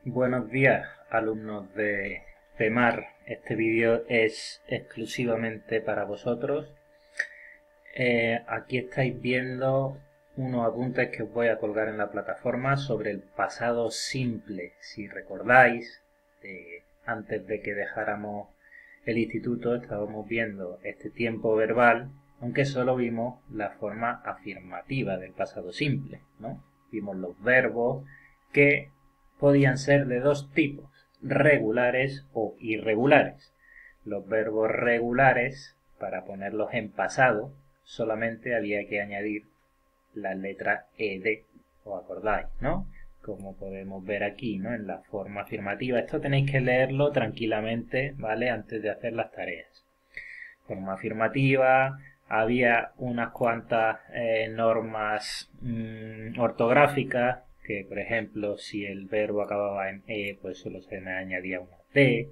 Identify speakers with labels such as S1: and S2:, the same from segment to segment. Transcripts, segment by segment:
S1: Buenos días, alumnos de CEMAR. Este vídeo es exclusivamente para vosotros. Aquí estáis viendo unos apuntes que os voy a colgar en la plataforma sobre el pasado simple. Si recordáis, antes de que dejáramos el instituto estábamos viendo este tiempo verbal, aunque solo vimos la forma afirmativa del pasado simple, ¿no? Vimos los verbos que podían ser de dos tipos, regulares o irregulares. Los verbos regulares, para ponerlos en pasado, solamente había que añadir la letra ed, ¿os acordáis, no? Como podemos ver aquí, ¿no? En la forma afirmativa. Esto tenéis que leerlo tranquilamente, ¿vale? Antes de hacer las tareas. Forma afirmativa, había unas cuantas normas ortográficas, que por ejemplo si el verbo acababa en e, pues solo se le añadía una d.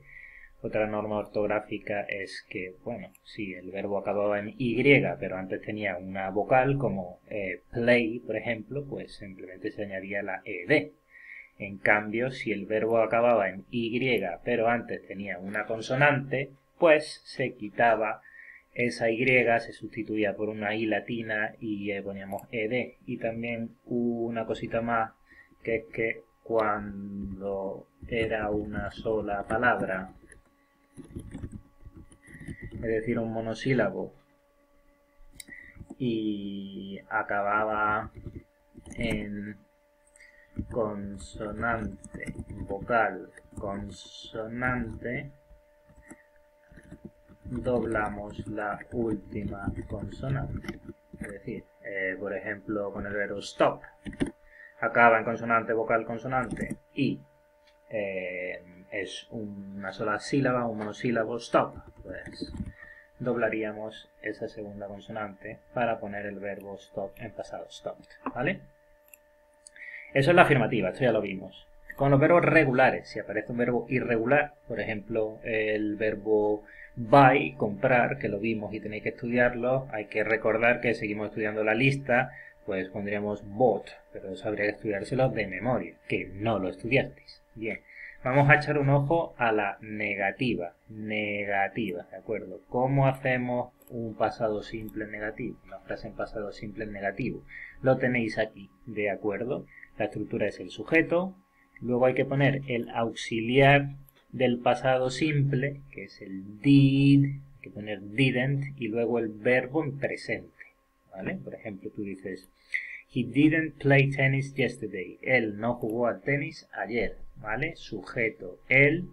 S1: Otra norma ortográfica es que, bueno, si el verbo acababa en y, pero antes tenía una vocal, como play, por ejemplo, pues simplemente se añadía la ed. En cambio, si el verbo acababa en y, pero antes tenía una consonante, pues se quitaba esa y, se sustituía por una i latina y poníamos ed. Y también una cosita más, que es que cuando era una sola palabra, es decir, un monosílabo, y acababa en consonante, vocal, consonante, doblamos la última consonante. Es decir, por ejemplo, con el verbo stop, acaba en consonante, vocal, consonante, y es una sola sílaba, un monosílabo, stop, pues doblaríamos esa segunda consonante para poner el verbo stop en pasado, stopped, ¿vale? Eso es la afirmativa, esto ya lo vimos. Con los verbos regulares, si aparece un verbo irregular, por ejemplo, el verbo buy, comprar, que lo vimos y tenéis que estudiarlo, hay que recordar que seguimos estudiando la lista, pues pondríamos bought, pero eso habría que estudiárselo de memoria, que no lo estudiasteis. Bien, vamos a echar un ojo a la negativa. Negativa, ¿de acuerdo? ¿Cómo hacemos un pasado simple negativo? Una frase en pasado simple negativo. Lo tenéis aquí, ¿de acuerdo? La estructura es el sujeto, luego hay que poner el auxiliar del pasado simple, que es el did, hay que poner didn't, y luego el verbo en presente, ¿vale? Por ejemplo, tú dices, he didn't play tennis yesterday. Él no jugó al tenis ayer, ¿vale? Sujeto, él,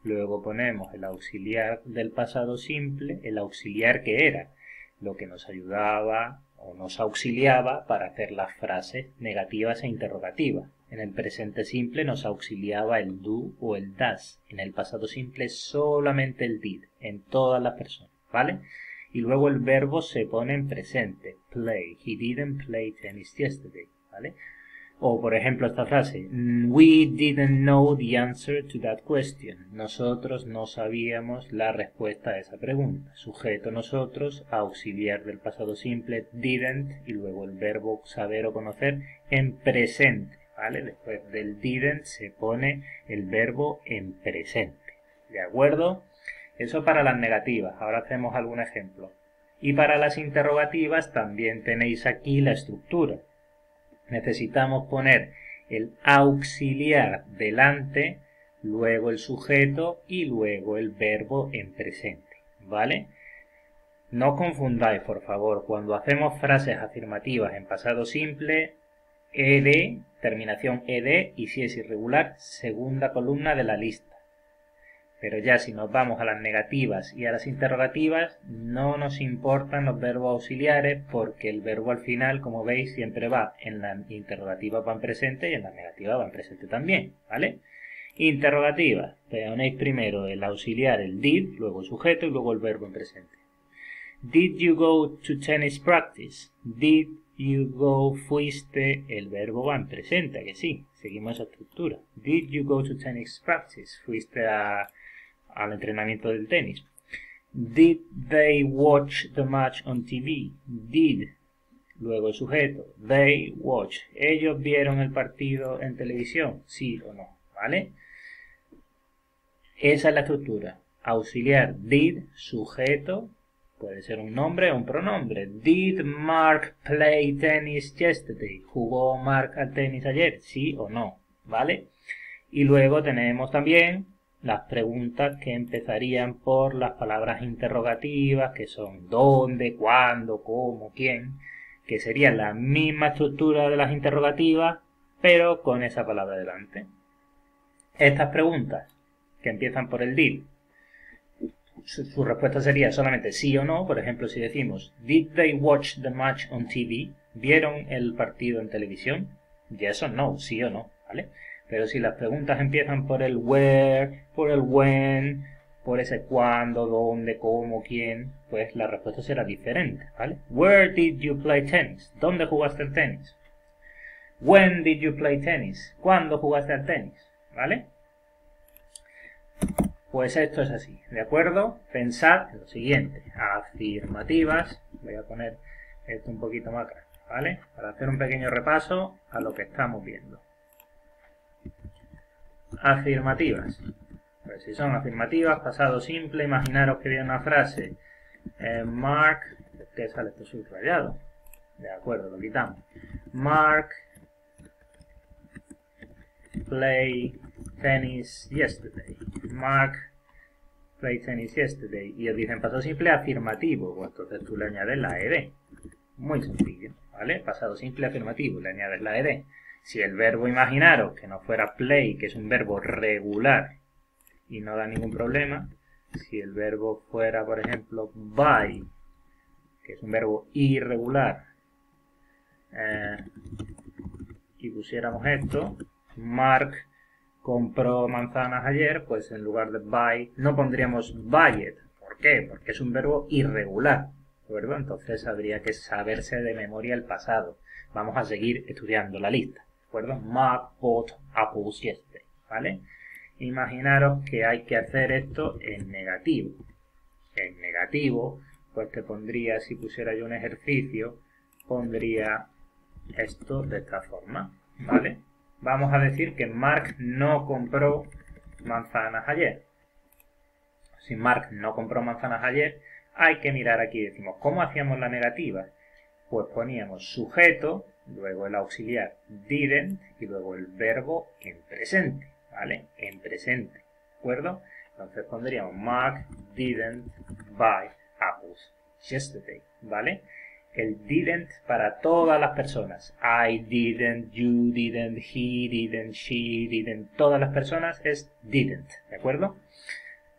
S1: luego ponemos el auxiliar del pasado simple, el auxiliar que era, lo que nos ayudaba o nos auxiliaba para hacer las frases negativas e interrogativas. En el presente simple nos auxiliaba el do o el does. En el pasado simple solamente el did, en todas las personas, ¿vale? Y luego el verbo se pone en presente, play. He didn't play tennis yesterday, ¿vale? O, por ejemplo, esta frase, we didn't know the answer to that question. Nosotros no sabíamos la respuesta a esa pregunta. Sujeto nosotros, auxiliar del pasado simple, didn't, y luego el verbo saber o conocer en presente, ¿vale? Después del didn't se pone el verbo en presente. ¿De acuerdo? Eso para las negativas. Ahora hacemos algún ejemplo. Y para las interrogativas también tenéis aquí la estructura. Necesitamos poner el auxiliar delante, luego el sujeto y luego el verbo en presente, ¿vale? No confundáis, por favor, cuando hacemos frases afirmativas en pasado simple, ed, terminación ed, y si es irregular, segunda columna de la lista. Pero ya si nos vamos a las negativas y a las interrogativas, no nos importan los verbos auxiliares porque el verbo al final, como veis, siempre va en la interrogativa va en presente y en la negativa va en presente también, ¿vale? Interrogativa, ponéis primero el auxiliar, el did, luego el sujeto y luego el verbo en presente. Did you go to tennis practice? Did you go, fuiste, el verbo va en presente, que sí, seguimos esa estructura. Did you go to tennis practice? Fuiste al entrenamiento del tenis. Did they watch the match on TV? Did, luego el sujeto, they watch. ¿Ellos vieron el partido en televisión? Sí o no. ¿vale? Esa es la estructura. Auxiliar did, sujeto, puede ser un nombre o un pronombre. Did Mark play tennis yesterday? ¿Jugó Mark al tenis ayer? ¿Sí o no? ¿Vale? Y luego tenemos también las preguntas que empezarían por las palabras interrogativas, que son dónde, cuándo, cómo, quién, que serían la misma estructura de las interrogativas, pero con esa palabra delante. Estas preguntas que empiezan por el did, su respuesta sería solamente sí o no. Por ejemplo, si decimos Did they watch the match on TV? ¿Vieron el partido en televisión? Yes or no, sí o no, ¿vale? Pero si las preguntas empiezan por el where, por el when, por ese cuándo, dónde, cómo, quién, pues la respuesta será diferente, ¿vale? Where did you play tennis? ¿Dónde jugaste el tenis? When did you play tennis? ¿Cuándo jugaste al tenis? ¿Vale? Pues esto es así, ¿de acuerdo? Pensad lo siguiente, afirmativas, voy a poner esto un poquito más acá, ¿vale? Para hacer un pequeño repaso a lo que estamos viendo. Afirmativas. Pues si son afirmativas, pasado simple, imaginaros que viene una frase. Mark, ¿qué sale esto subrayado? De acuerdo, lo quitamos. Mark play tennis yesterday. Mark play tennis yesterday. Y os dicen pasado simple afirmativo. Pues entonces tú le añades la ed. Muy sencillo, ¿vale? Pasado simple afirmativo, le añades la ed. Si el verbo imaginaros que no fuera play, que es un verbo regular y no da ningún problema, si el verbo fuera, por ejemplo, buy, que es un verbo irregular, y pusiéramos esto, Mark compró manzanas ayer, pues en lugar de buy no pondríamos buyed. ¿Por qué? Porque es un verbo irregular, ¿de acuerdo? Entonces habría que saberse de memoria el pasado. Vamos a seguir estudiando la lista. ¿De acuerdo? Mark bought apples yesterday, ¿vale? Imaginaros que hay que hacer esto en negativo. En negativo, pues te pondría, si pusiera yo un ejercicio, pondría esto de esta forma, ¿vale? Vamos a decir que Mark no compró manzanas ayer. Si Mark no compró manzanas ayer, hay que mirar aquí. Decimos, ¿cómo hacíamos la negativa? Pues poníamos sujeto, luego el auxiliar didn't y luego el verbo en presente, ¿vale? En presente, ¿de acuerdo? Entonces pondríamos Mark didn't buy apples yesterday, ¿vale? El didn't para todas las personas. I didn't, you didn't, he didn't, she didn't. Todas las personas es didn't, ¿de acuerdo?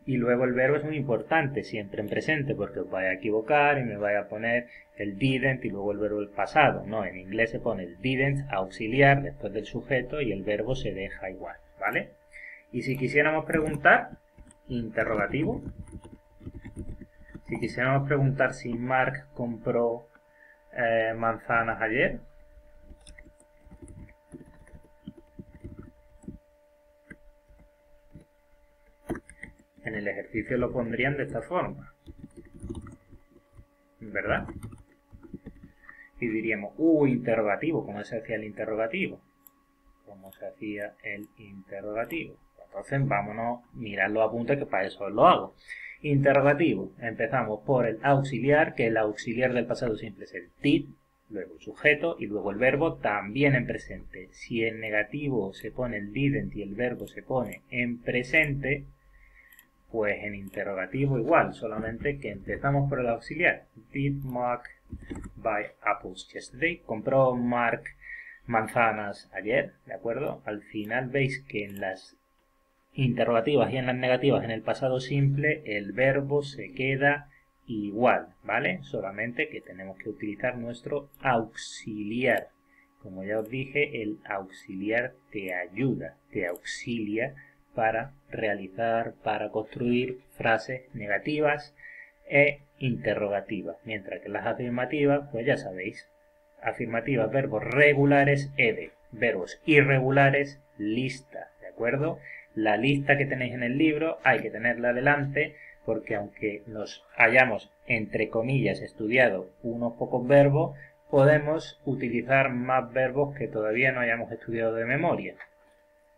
S1: Y luego el verbo es muy importante, siempre en presente, porque os vais a equivocar y me vais a poner el didn't y luego el verbo del pasado. No, en inglés se pone el didn't auxiliar después del sujeto y el verbo se deja igual, ¿vale? Y si quisiéramos preguntar, interrogativo. Si quisiéramos preguntar si Mark compró manzanas ayer, en el ejercicio lo pondrían de esta forma, ¿verdad? Y diríamos, interrogativo, ¿cómo se hacía el interrogativo? ¿Cómo se hacía el interrogativo? Entonces vámonos, mirad los apuntes que para eso lo hago. Interrogativo, empezamos por el auxiliar, que el auxiliar del pasado simple es el did, luego el sujeto y luego el verbo también en presente. Si en negativo se pone el didn't y el verbo se pone en presente, pues en interrogativo igual, solamente que empezamos por el auxiliar. Did Mark buy apples yesterday? ¿Compró Mark manzanas ayer? ¿De acuerdo? Al final veis que en las interrogativas y en las negativas en el pasado simple el verbo se queda igual, ¿vale? Solamente que tenemos que utilizar nuestro auxiliar. Como ya os dije, el auxiliar te ayuda, te auxilia para realizar, para construir frases negativas e interrogativas. Mientras que las afirmativas, pues ya sabéis, afirmativas, verbos regulares, ed, verbos irregulares, lista, ¿de acuerdo? La lista que tenéis en el libro hay que tenerla delante porque aunque nos hayamos, entre comillas, estudiado unos pocos verbos, podemos utilizar más verbos que todavía no hayamos estudiado de memoria.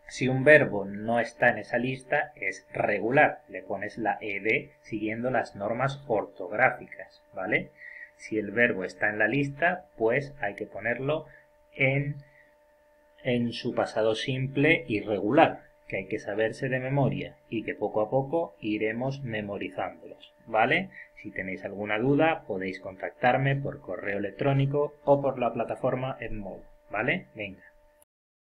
S1: Si un verbo no está en esa lista, es regular. Le pones la ed siguiendo las normas ortográficas, ¿vale? Si el verbo está en la lista, pues hay que ponerlo en su pasado simple irregular, que hay que saberse de memoria y que poco a poco iremos memorizándolos, ¿vale? Si tenéis alguna duda, podéis contactarme por correo electrónico o por la plataforma Edmodo, ¿vale? Venga.